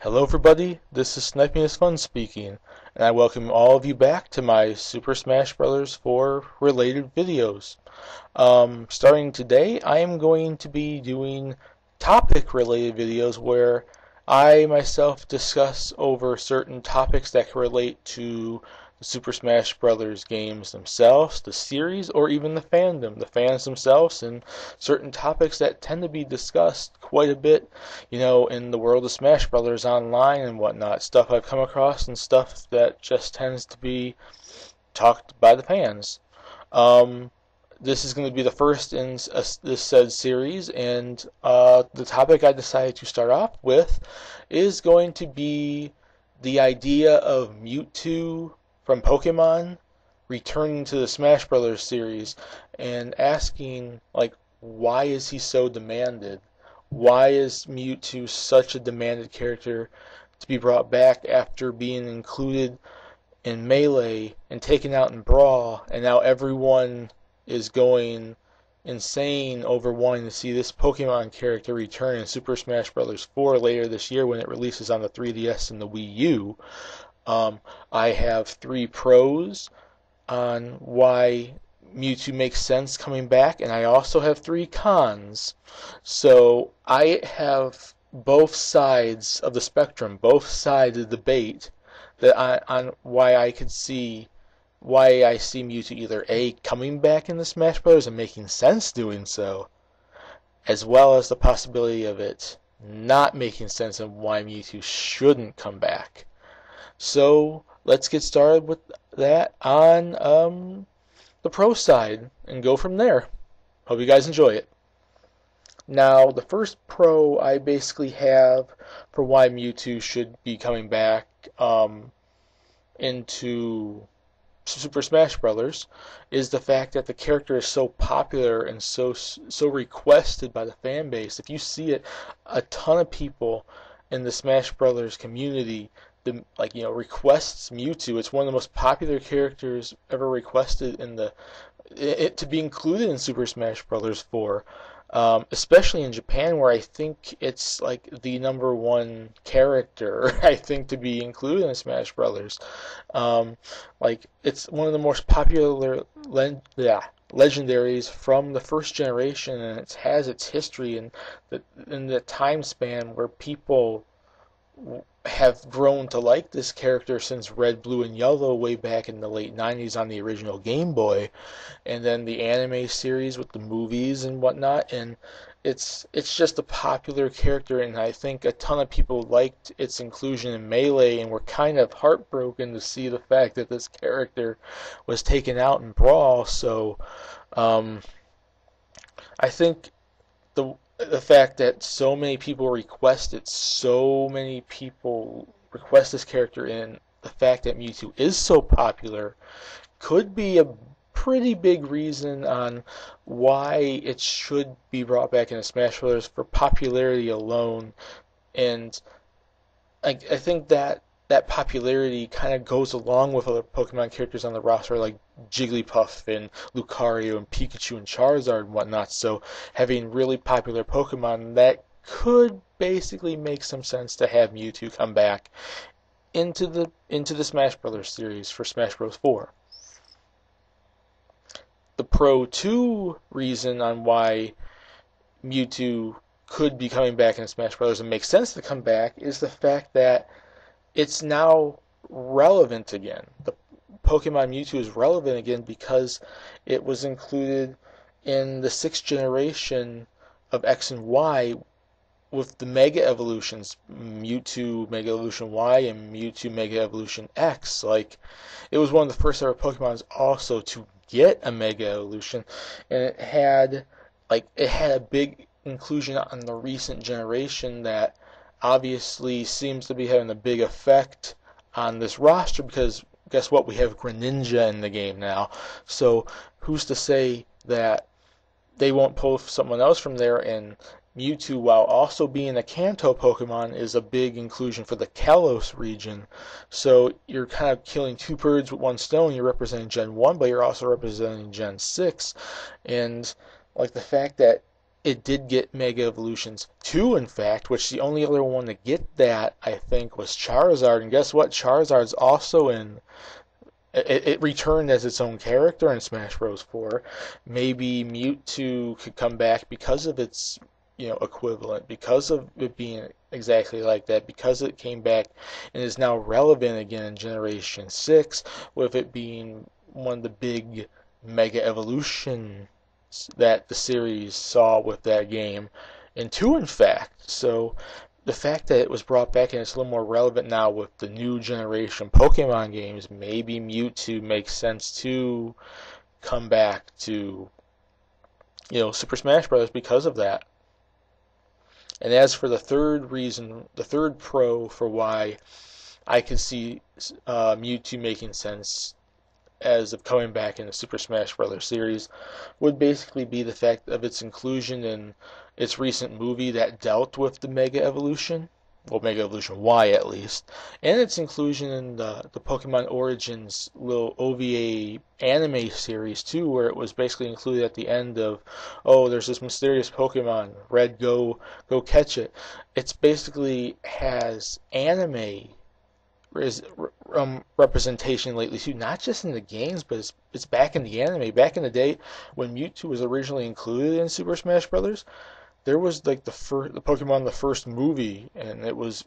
Hello everybody, this is Sniping is Fun speaking, and I welcome all of you back to my Super Smash Bros. 4 related videos. Starting today, I am going to be doing topic related videos where I myself discuss over certain topics that can relate to the Super Smash Bros. Games themselves, the series, or even the fandom, the fans themselves, and certain topics that tend to be discussed quite a bit, in the world of Smash Brothers online and whatnot. Stuff I've come across and stuff that just tends to be talked by the fans. Um, this is going to be the first in this said series, and the topic I decided to start off with is going to be the idea of Mewtwo from Pokemon returning to the Smash Brothers series and asking, like, why is he so demanded? Why is Mewtwo such a demanded character to be brought back after being included in Melee and taken out in Brawl, and now everyone is going insane over wanting to see this Pokemon character return in Super Smash Bros. 4 later this year when it releases on the 3DS and the Wii U. I have 3 pros on why Mewtwo makes sense coming back, and I also have 3 cons. So I have both sides of the spectrum, both sides of the debate on why I see Mewtwo either A, coming back in the Smash Bros. And making sense doing so, as well as the possibility of it not making sense and why Mewtwo shouldn't come back. So let's get started with that on the pro side and go from there. Hope you guys enjoy it. Now, the first pro I basically have for why Mewtwo should be coming back into Super Smash Brothers is the fact that the character is so popular and so requested by the fan base. If you see it, a ton of people in the Smash Brothers community requests Mewtwo. It's one of the most popular characters ever requested to be included in Super Smash Bros. 4. Especially in Japan, where I think it's like the #1 character, I think, to be included in Smash Brothers. It's one of the most popular legendaries from the first generation, and it has its history in the time span where people have grown to like this character since Red, Blue, and Yellow way back in the late 90s on the original Game Boy, and then the anime series with the movies and whatnot, and it's just a popular character, and I think a ton of people liked its inclusion in Melee and were kind of heartbroken to see the fact that this character was taken out in Brawl. So I think the fact that so many people request this character, and the fact that Mewtwo is so popular could be a pretty big reason on why it should be brought back into Smash Bros. For popularity alone. And I think that popularity kind of goes along with other Pokemon characters on the roster like Jigglypuff and Lucario and Pikachu and Charizard and whatnot. So having really popular Pokemon, that could basically make some sense to have Mewtwo come back into the Smash Brothers series for Smash Bros. 4. The Pro 2 reason on why Mewtwo could be coming back in Smash Brothers and makes sense to come back is the fact that it's now relevant again. The Pokemon Mewtwo is relevant again because it was included in the 6th generation of X and Y with the Mega Evolutions, Mewtwo Mega Evolution Y and Mewtwo Mega Evolution X. It was one of the first ever Pokemons also to get a Mega Evolution, and it had a big inclusion on the recent generation that obviously seems to be having a big effect on this roster, because guess what? We have Greninja in the game now. So who's to say that they won't pull someone else from there? And Mewtwo, while also being a Kanto Pokemon, is a big inclusion for the Kalos region. So you're kind of killing 2 birds with 1 stone. You're representing Gen 1, but you're also representing Gen 6. And the fact that it did get Mega Evolutions 2, in fact, which the only other one to get that, I think, was Charizard. And guess what? Charizard's also in. It returned as its own character in Smash Bros. 4. Maybe Mewtwo could come back because of its, equivalent, because of it being exactly like that, because it came back and is now relevant again in Generation 6, with it being one of the big Mega Evolutions that the series saw with that game, and 2, in fact. So the fact that it was brought back and it's a little more relevant now with the new generation Pokemon games, maybe Mewtwo makes sense to come back to, Super Smash Bros. Because of that. And as for the third reason, the third pro for why I could see Mewtwo making sense as of coming back in the Super Smash Bros. Series would basically be the fact of its inclusion in its recent movie that dealt with the Mega Evolution, well, Mega Evolution Y at least, and its inclusion in the Pokemon Origins little OVA anime series too, where it was basically included at the end of, oh, there's this mysterious Pokemon, Red, go catch it. It's basically has anime representation lately too, not just in the games, but it's back in the anime. Back in the day when Mewtwo was originally included in Super Smash Bros., there was like the Pokemon the first movie, and it was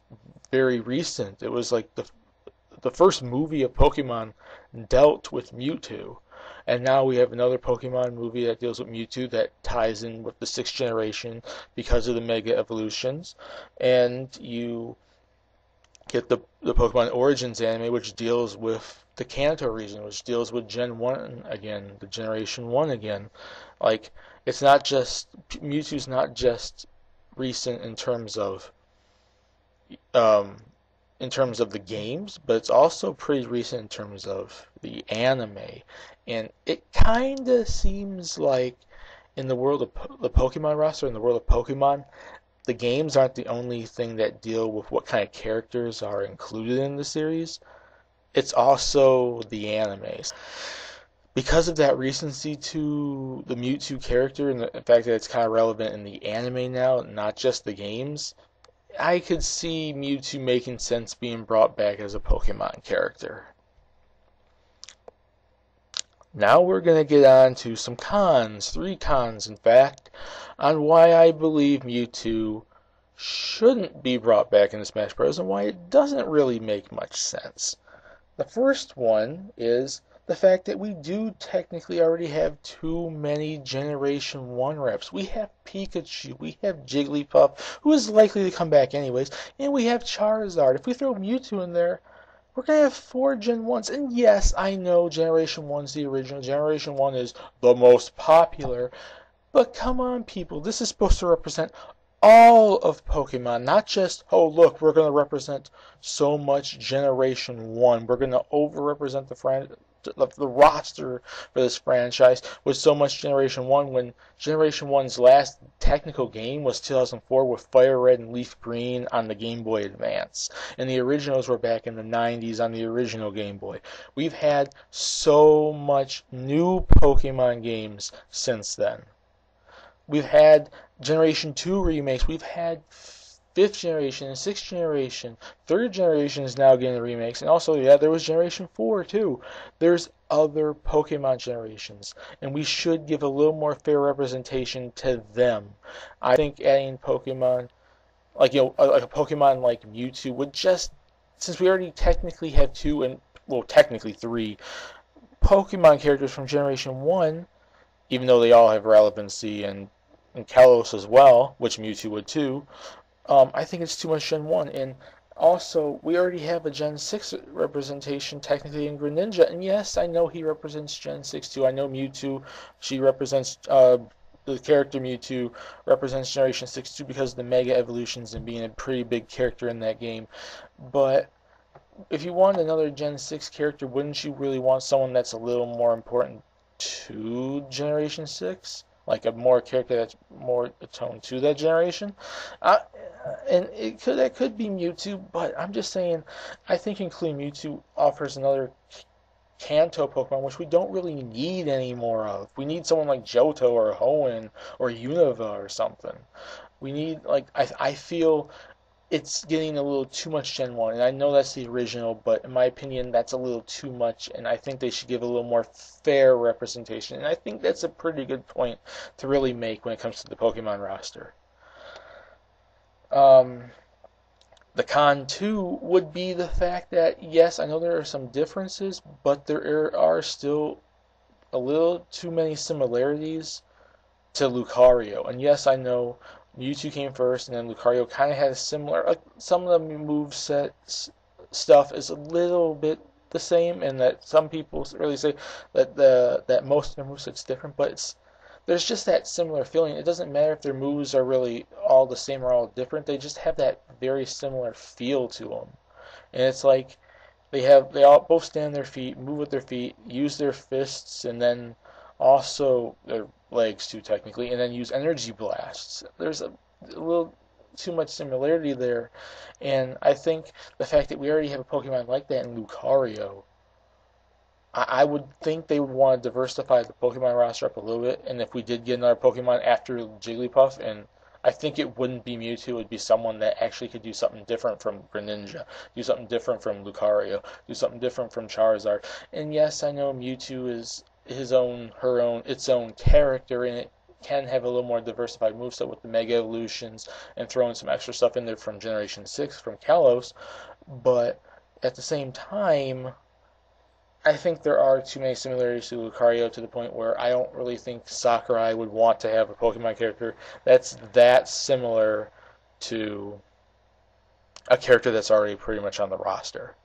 very recent. It was like the first movie of Pokemon dealt with Mewtwo. And now we have another Pokemon movie that deals with Mewtwo that ties in with the 6th generation because of the Mega Evolutions. And you get the Pokemon Origins anime, which deals with the Kanto region, which deals with Gen 1 again, the Generation 1 again. Like, it's not just, Mewtwo's not just recent in terms of the games, but it's also pretty recent in terms of the anime. And it kind of seems like in the world of the Pokemon roster, in the world of Pokemon, the games aren't the only thing that deal with what kind of characters are included in the series. It's also the animes. Because of that recency to the Mewtwo character and the fact that it's kind of relevant in the anime now, not just the games, I could see Mewtwo making sense being brought back as a Pokemon character. Now we're going to get on to some cons, 3 cons in fact, on why I believe Mewtwo shouldn't be brought back into Smash Bros. And why it doesn't really make much sense. The first one is the fact that we do technically already have too many Generation 1 reps. We have Pikachu, we have Jigglypuff, who is likely to come back anyways, and we have Charizard. If we throw Mewtwo in there, we're going to have 4 Gen 1s. And yes, I know Generation 1's the original. Generation 1 is the most popular. But come on, people. This is supposed to represent all of Pokemon, not just, oh, look, we're going to represent so much Generation 1. We're going to over-represent the roster for this franchise with so much Generation 1 when Generation 1's last technical game was 2004 with Fire Red and Leaf Green on the Game Boy Advance. And the originals were back in the 90s on the original Game Boy. We've had so much new Pokemon games since then. We've had Generation 2 remakes. We've had 5th generation and 6th generation. 3rd generation is now getting remakes. And also, yeah, there was Generation 4 too. There's other Pokemon generations. And we should give a little more fair representation to them. I think adding Pokemon, like a Pokemon like Mewtwo would just, since we already technically have 2 and, well, technically 3 Pokemon characters from Generation 1, even though they all have relevancy and Kalos as well, which Mewtwo would too, I think it's too much Gen 1. And also, we already have a Gen 6 representation technically in Greninja. And yes, I know he represents Gen 6 too. I know Mewtwo, she represents, the character Mewtwo represents Generation 6 too because of the Mega Evolutions and being a pretty big character in that game. But if you want another Gen 6 character, wouldn't you really want someone that's a little more important to Generation 6? Like a more character that's more attuned to that generation. And that could be Mewtwo, but I'm just saying, I think including Mewtwo offers another Kanto Pokemon, which we don't really need any more of. We need someone like Johto or Hoenn or Unova or something. We need, like, I feel it's getting a little too much Gen 1, and I know that's the original, but in my opinion, that's a little too much, and I think they should give a little more fair representation, and I think that's a pretty good point to really make when it comes to the Pokemon roster. Um, the con, too, would be the fact that, yes, I know there are some differences, but there are still a little too many similarities to Lucario. And yes, I know Mewtwo came first, and then Lucario kind of had a similar. Some of the moveset stuff is a little bit the same, and that some people really say that most of their moveset's different, but there's just that similar feeling. It doesn't matter if their moves are really all the same or all different. They just have that very similar feel to them, and it's like they all both stand on their feet, move with their feet, use their fists, and then also their legs too technically, and then use energy blasts. There's a little too much similarity there, and I think the fact that we already have a Pokemon like that in Lucario, I would think they would want to diversify the Pokemon roster up a little bit, and if we did get another Pokemon after Jigglypuff, and I think it wouldn't be Mewtwo, it would be someone that actually could do something different from Greninja, do something different from Lucario, do something different from Charizard. And yes, I know Mewtwo is its own character, and it can have a little more diversified moveset with the Mega Evolutions and throwing some extra stuff in there from Generation 6 from Kalos, but at the same time, I think there are too many similarities to Lucario to the point where I don't really think Sakurai would want to have a Pokemon character that's that similar to a character that's already pretty much on the roster.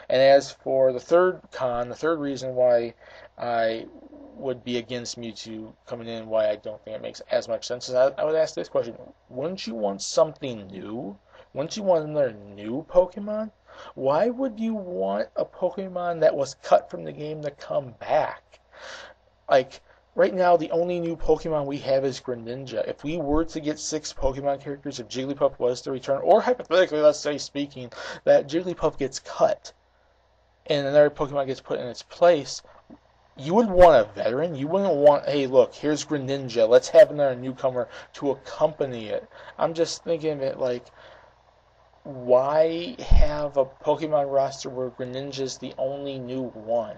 And as for the third con, the third reason why I would be against Mewtwo coming in, why I don't think it makes as much sense, is I would ask this question. Wouldn't you want something new? Wouldn't you want another new Pokemon? Why would you want a Pokemon that was cut from the game to come back? Like, right now, the only new Pokemon we have is Greninja. If we were to get 6 Pokemon characters, if Jigglypuff was to return, or hypothetically, let's say speaking, that Jigglypuff gets cut, and another Pokemon gets put in its place, you would want a veteran. You wouldn't want, hey, look, here's Greninja. Let's have another newcomer to accompany it. I'm just thinking of it like, why have a Pokemon roster where Greninja's the only new one?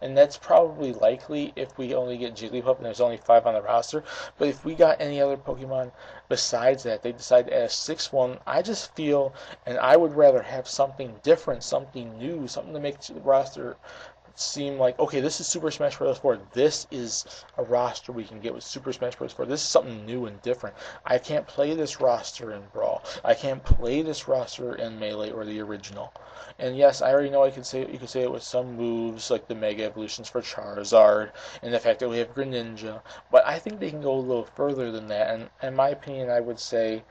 And that's probably likely if we only get Jigglypuff and there's only 5 on the roster. But if we got any other Pokemon besides that, they decide to add a 6th one, I just feel, and I would rather have something different, something new, something to make the roster seem like, okay, this is Super Smash Bros. 4. This is a roster we can get with Super Smash Bros. 4. This is something new and different. I can't play this roster in Brawl. I can't play this roster in Melee or the original. And yes, I already know you could say it with some moves like the Mega Evolutions for Charizard and the fact that we have Greninja. But I think they can go a little further than that. And in my opinion, I would say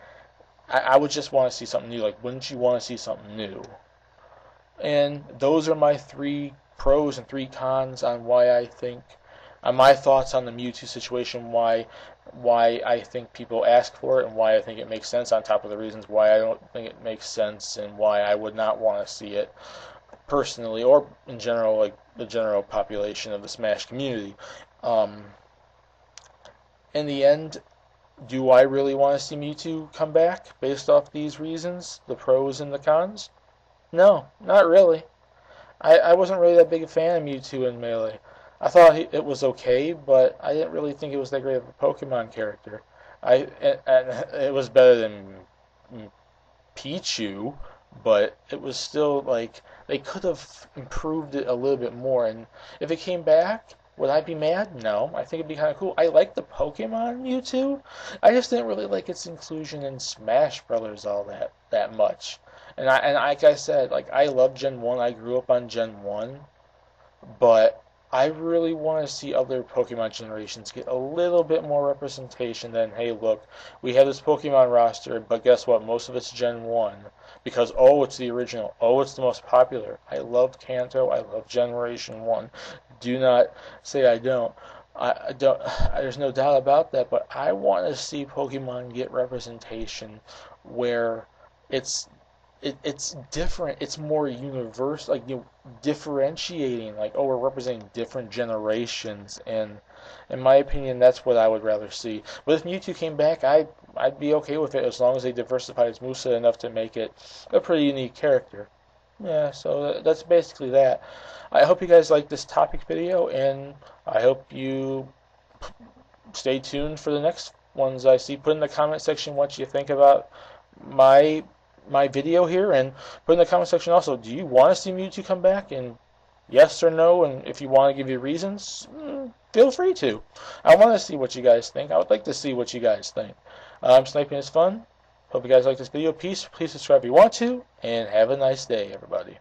I would just want to see something new. Like, wouldn't you want to see something new? And those are my 3 pros and 3 cons on why I think, on my thoughts on the Mewtwo situation, why I think people ask for it, and why I think it makes sense, on top of the reasons why I don't think it makes sense, and why I would not want to see it personally, or in general, like the general population of the Smash community. Um, in the end, do I really want to see Mewtwo come back based off these reasons, the pros and the cons? No, not really. I wasn't really that big a fan of Mewtwo in Melee. I thought it was okay, but I didn't really think it was that great of a Pokemon character. And it was better than Pichu, but it was still like they could have improved it a little bit more. And if it came back, would I be mad? No, I think it'd be kind of cool. I like the Pokemon Mewtwo. I just didn't really like its inclusion in Smash Brothers all that much. And like I said, like I love Gen 1. I grew up on Gen 1, but I really want to see other Pokemon generations get a little bit more representation than, hey, look, we have this Pokemon roster, but guess what? Most of it's Gen 1 because, oh, it's the original. Oh, it's the most popular. I love Kanto. I love Generation 1. Do not say I don't. I don't. There's no doubt about that, but I want to see Pokemon get representation where it's it's different. It's more universal, like differentiating. Like, oh, we're representing different generations, and in my opinion, that's what I would rather see. But if Mewtwo came back, I'd be okay with it as long as they diversified his moveset enough to make it a pretty unique character. Yeah, so that's basically that. I hope you guys like this topic video, and I hope you stay tuned for the next ones I see. Put in the comment section what you think about my my video here, and put in the comment section also, do you want to see Mewtwo come back? And yes or no, and if you want to give your reasons, feel free to. I want to see what you guys think. I would like to see what you guys think. Sniping is fun. Hope you guys like this video. Please subscribe if you want to, and have a nice day, everybody.